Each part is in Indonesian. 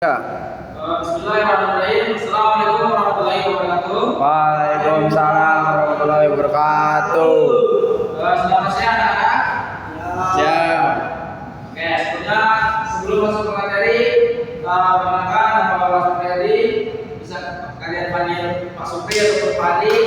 Ya. Bismillahirrahmanirrahim. Assalamualaikum warahmatullahi wabarakatuh. Waalaikumsalam warahmatullahi wabarakatuh. Selamat siang anak-anak. Ya. Oke, sebelum masuk ke materi, perkenalkan nama Bapak Supri. Bisa kalian panggil Pak Supri atau Pak Adi.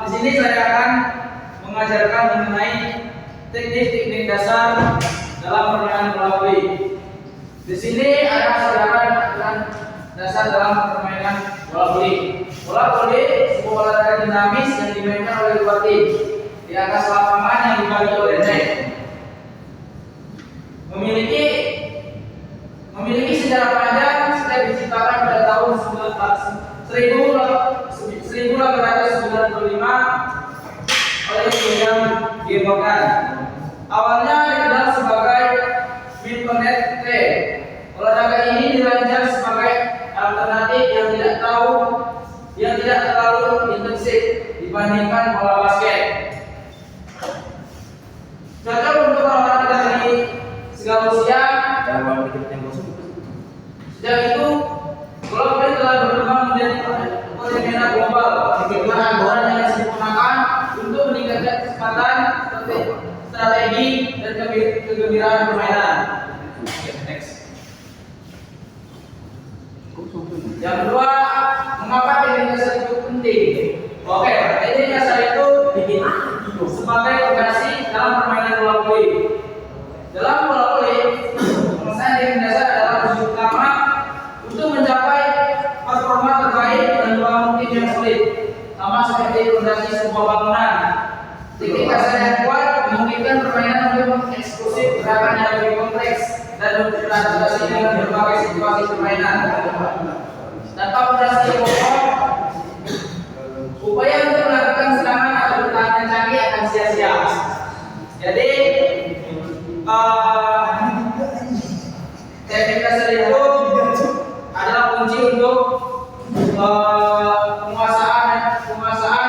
Di sini saya akan mengajarkan mengenai teknik-teknik dasar dalam permainan bola voli. Di sini ada saudara dasar dalam permainan bola voli. Bola voli sebuah olahraga dinamis yang dimainkan oleh dua tim di atas lapangan yang dibagi oleh net. Memiliki sejarah panjang sejak diciptakan pada tahun 1895 oleh William G. Morgan. Awalnya dikenal sebagai Wilconet T. Olahraga ini dirancang sebagai alternatif yang tidak terlalu intensif dibandingkan bola basket. Cocok untuk orang-orang dari segala usia. Sejak itu, bola voli telah berkembang menjadi fenomena global di mana aturan yang disempurnakan untuk meningkatkan kecepatan, strategi, dan kegembiraan permainan. Yang kedua, mengapa teknik dasar itu penting? Oke, teknik dasar itu sebagai fondasi dalam permainan bola voli. Dalam bola voli, penguasaan teknik dasar adalah kunci utama untuk mencapai performa terbaik dan membangun tim yang solid, sama seperti fondasi sebuah bangunan. Teknik dasar yang kuat memungkinkan permainan untuk mengeksekusi gerakan yang lebih kompleks dan beradaptasi dengan berbagai situasi permainan. Tanpa fondasi yang kokoh, upaya untuk melakukan serangan atau pertahanan canggih akan sia-sia. Jadi, teknik dasar itu adalah kunci untuk penguasaan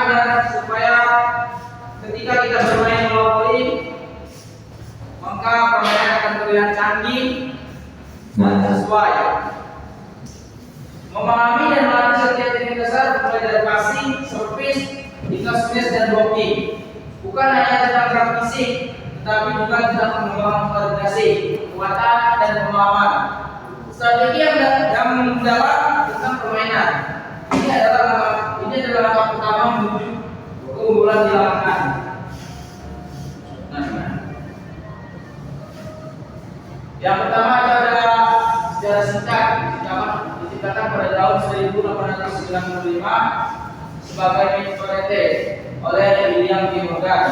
dan supaya ketika kita bermain bola voli, maka permainan akan terlihat canggih dan sesuai. Memahami dan melatih setiap teknik dasar mulai dari passing, service, hingga smash dan blocking. Bukan hanya tentang gerak fisik, tetapi juga tentang pengembangan koordinasi, kekuatan, dan pemahaman. Strategi yang mendalam tentang permainan. Ini adalah langkah pertama menuju keunggulan di lapangan. Yang pertama adalah sejarah singkat. Diciptakan pada tahun 1895 sebagai Wilconet oleh William G. Morgan.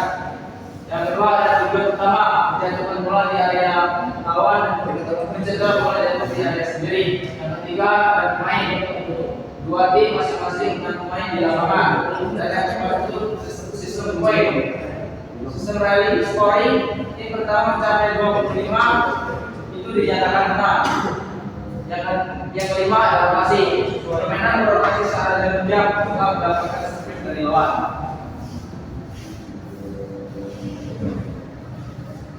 Yang kedua adalah tujuan utama menjatuhkan bola di area lawan dan mencegah bola jatuh di area sendiri. Yang ketiga adalah pemain. Dua tim masing-masing dengan pemain di lapangan. Dan yang keempat itu sistem poin. Sistem rally scoring. Tim pertama mencapai 25 itu dinyatakan menang. Yang kelima adalah rotasi. Permainan berotasi secara jam untuk mendapatkan servis dari lawan.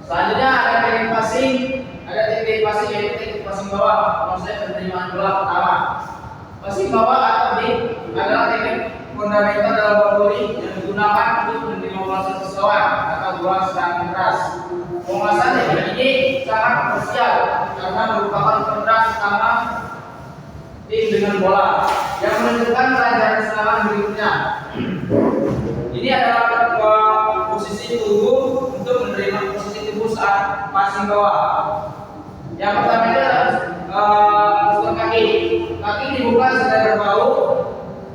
Selanjutnya ada teknik passing. Ada teknik passing yaitu teknik passing bawah. Konsep penerimaan bola pertama. Passing bawah atau deep adalah teknik fundamental dalam bola voli yang digunakan untuk menerima bola sesuai atau bola sedang keras. Penguasaan teknik ini sangat krusial karena merupakan kontrak utama tim dengan bola yang menentukan pelajaran serangan berikutnya. Ini adalah posisi tubuh untuk menerima posisi tubuh saat passing bawah. Yang pertama itu adalah kaki. Kaki dibuka sampai berbau,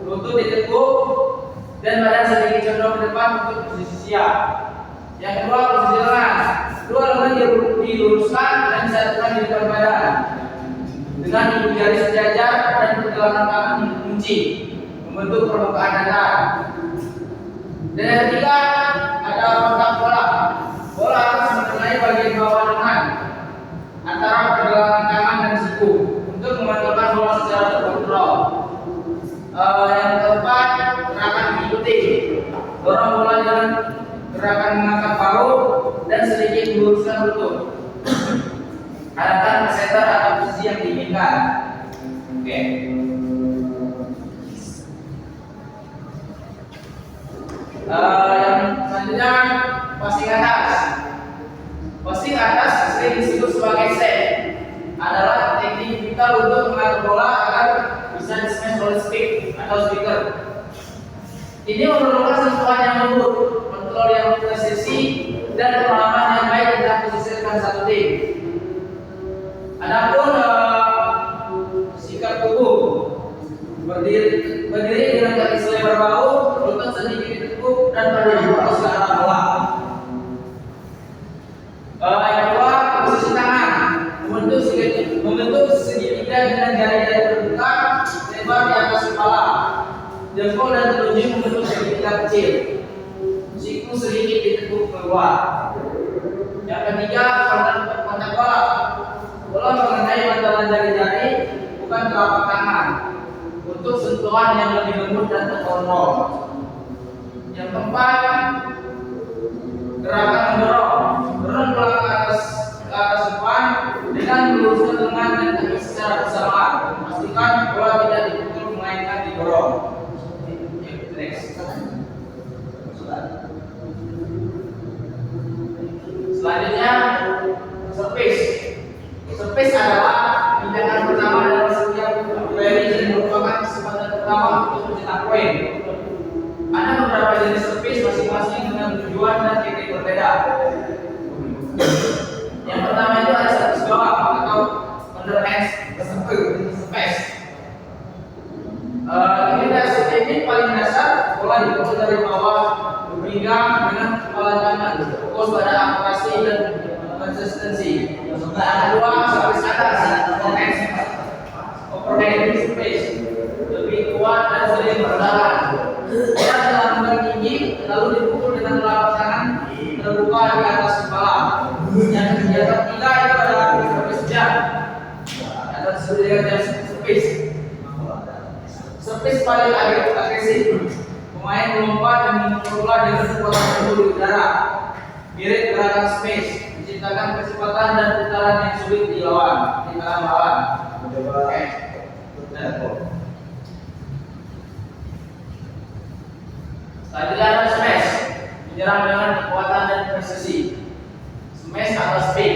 lutut ditekuk, dan badan sedikit condong ke depan untuk posisi siap. Yang kedua posisi lengan. Dua lengan diluruskan dan disatukan di depan badan dengan ibu jari sejajar dan pergelangan tangan dikunci membentuk permukaan datar. Dan yang ketiga ada kontak bola. Bola harus mengenai bagian bawah lengan antara pergelangan tangan dan siku untuk memantulkan bola secara terkontrol. Yang keempat gerakan mengikuti. Dorong bola dengan gerakan mengangkat bahu dan sedikit meluruskan lutut. Arahkan ke center atau posisi yang diinginkan. Oke. Yang selanjutnya passing atas. Passing atas sering disebut sebagai set. Adalah teknik kita untuk mengatur bola agar bisa di-smash oleh stick atau speaker. Ini memerlukan sentuhan yang lembut, kontrol yang presisi, dan pengalaman yang baik dalam posisikan satu tim. Adapun sikap tubuh berdiri dengan kaki selebar bahu, lutut sedikit ditekuk, dan badan fokus ke arah bola. Yang kedua, posisi tangan membentuk segitiga dengan jari-jari terbuka lebar di atas kepala. Jempol dan telunjuk membentuk segitiga kecil. Siku sedikit ditekuk keluar. Yang ketiga, kontak bola. Bola mengenai bantalan jari-jari, bukan telapak tangan, untuk sentuhan yang lebih lembut dan terkontrol. Yang keempat, gerakan mendorong bola ke atas depan dengan meluruskan lengan dan kaki secara bersamaan. Pastikan bola tidak dipukul melainkan didorong. Selanjutnya, service adalah tindakan pertama dalam setiap rally dan merupakan kesempatan pertama untuk mencetak poin. Ada beberapa jenis service masing-masing dengan tujuan dan teknik berbeda. Yang pertama itu ada service bawah atau underhand service. Teknik paling dasar, bola dipukul dari bawah hingga dengan kepala kanan, fokus pada akurasi dan konsistensi. Yang kedua, service atas, overhead service, lebih kuat dan sering berjalan. Dia melambung tinggi, lalu dipukul dengan telapak tangan terbuka di atas kepala. Yang ketiga itu adalah service jump atau disebut dengan service. Service paling agresif. Pemain melompat dan memukul bola dengan kekuatan tubuh di udara. Mirip gerakan smash, menciptakan kecepatan dan putaran yang sulit dilawan di tangan lawan. Oke. Selanjutnya ada smash, menyerang dengan kekuatan dan presisi. Smash atau spin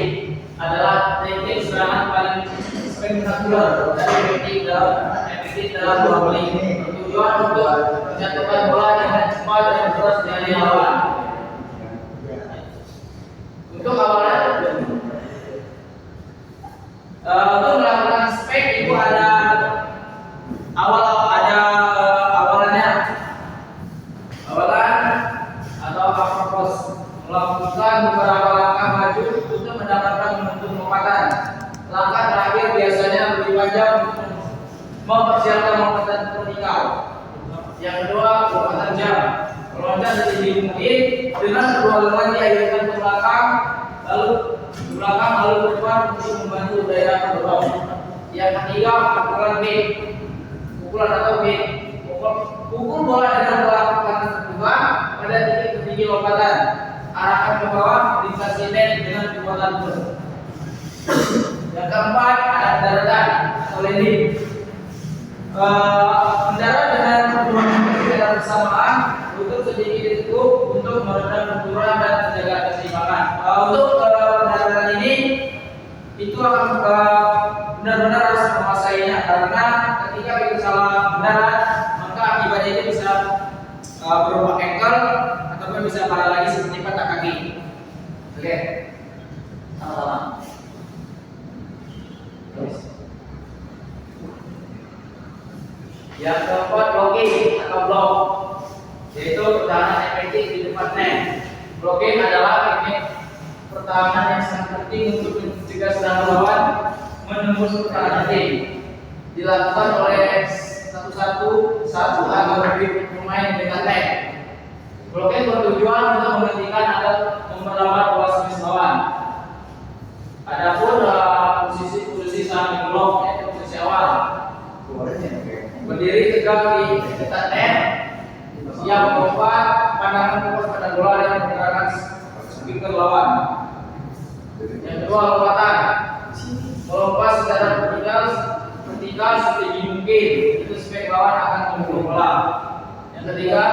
adalah teknik serangan paling spektakuler dan efektif dalam bola voli. Bertujuan untuk menjatuhkan bola dengan cepat dan keras dari lawan. Untuk awalnya, untuk melakukan spek itu ada awalan atau apropos, melakukan beberapa langkah maju untuk mendapatkan momentum lompatan. Langkah terakhir biasanya lebih panjang untuk mempersiapkan lompatan vertikal. Yang kedua, lompatan jam. Meloncat setinggi mungkin dengan kedua lengan diayunkan ke belakang, lalu ke depan untuk membantu daerah mendorong. Yang ketiga, pukulan atau beat. Pukul bola dengan telapak kanan terbuka pada titik tertinggi lompatan. Arahkan ke bawah, lintas net dengan kekuatan penuh. Yang keempat, ada daratan atau landing. Mendarat dengan kedua kaki secara bersamaan, lutut sedikit ditekuk untuk meredam benturan dan menjaga keseimbangan. Untuk pendaratan ini itu akan benar-benar harus menguasainya, karena ketika kita salah mendarat, maka akibatnya itu bisa berupa ankle ataupun bisa parah lagi seperti patah kaki. Oke, sama-sama. Yang keempat, blocking atau block, yaitu pertahanan efektif di depan net. Blocking adalah teknik pertahanan yang sangat penting untuk mencegah serangan lawan menembus pertahanan tim. Dilakukan oleh satu agar lebih pemain dengan net. Blocking bertujuan untuk menghentikan atau memperlambat bola servis lawan. Adapun posisi samping blok yaitu posisi awal. Berdiri tegak di dekat net, siap melompat, pandangan fokus pada bola dan menggerakkan speaker lawan. Yang kedua, lompatan. Melompat secara vertikal setinggi mungkin itu spek lawan akan memukul bola. Yang ketiga,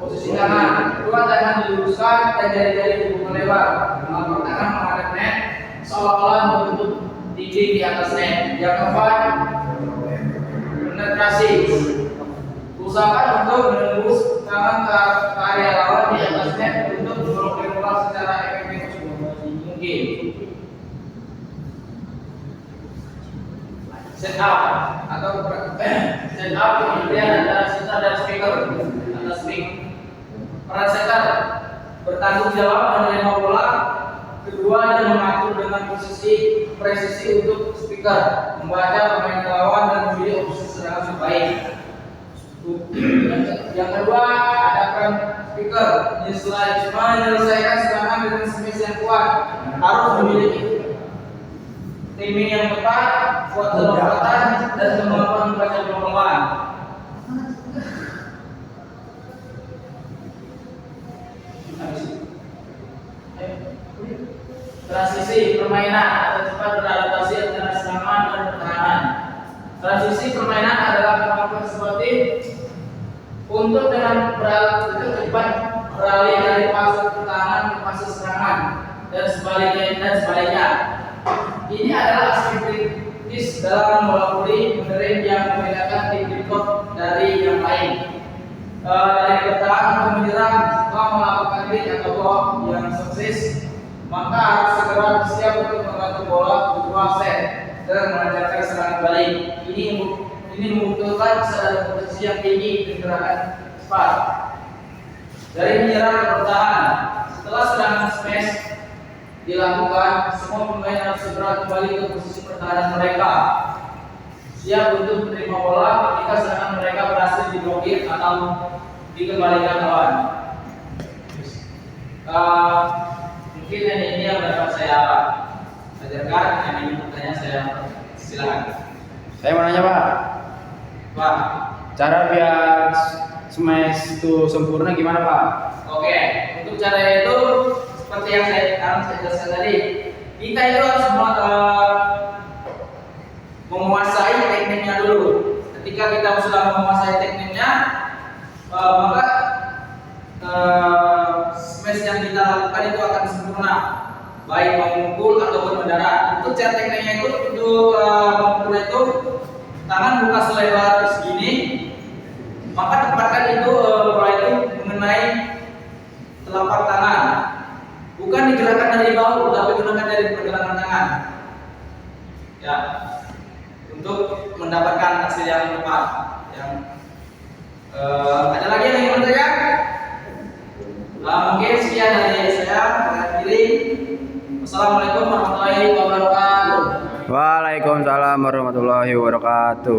posisi tangan, kedua tangan diluruskan dan jari-jari dibuka lebar. Telapak tangan menghadap net, seolah-olah membentuk dinding di atas net. Yang keempat, penetrasi. Usahakan untuk menembus tangan ke area lawan di atas net untuk memblokir bola secara efektif mungkin. Set up atau set up pembelian antara setter dan speaker atau speak. Peran setter bertanggung jawab menerima bola, kedua dan mengatur dengan presisi untuk speaker, membaca permainan lawan dan memilih opsi serangan terbaik. Yang kedua ada peran speaker menyelesaikan serangan dengan smash yang kuat, harus memiliki timing yang tepat, kuat lompatan dan kemampuan membaca bola lawan. Transisi permainan atau cepat beradaptasi antara serangan dan pertahanan. Transisi permainan adalah kemampuan seperti untuk dengan cepat beralih dari fase pertahanan ke fase serangan dan sebaliknya. Ini adalah aspek kritis dalam bola voli modern yang membedakan tim top dari yang lain. Dari bertahan atau menyerang, setelah melakukan hit atau block yang sukses, maka harus segera bersiap untuk membantu bola kedua set dan melancarkan serangan balik. Ini membutuhkan kesadaran posisi yang tinggi dan gerakan cepat. Dari menyerang ke bertahan, setelah serangan smash dilakukan, semua pemain harus segera kembali ke posisi pertahanan mereka, siap untuk menerima bola ketika serangan mereka berhasil diblokir atau dikembalikan lawan. Mungkin ini yang dapat saya ajarkan. Yang ingin bertanya saya silakan. Saya mau nanya Pak. Pak, Cara biar smash itu sempurna gimana Pak? oke. Untuk cara itu seperti yang saya jelaskan tadi, kita itu harus menguasai tekniknya dulu. Ketika kita sudah menguasai tekniknya, maka smash yang kita lakukan itu akan sempurna, baik memukul ataupun mendarat. Untuk cara tekniknya itu, untuk memukul itu tangan buka selebar segini, maka tempatkan itu bola itu mengenai telapak tangan, bukan digerakkan dari bahu, tapi gunakan dari pergelangan tangan. Ya, untuk mendapatkan hasil yang tepat. Yang ada lagi yang ingin bertanya? Mungkin sekian dari saya. Akhiri. Wassalamualaikum warahmatullahi wabarakatuh. Waalaikumsalam warahmatullahi wabarakatuh.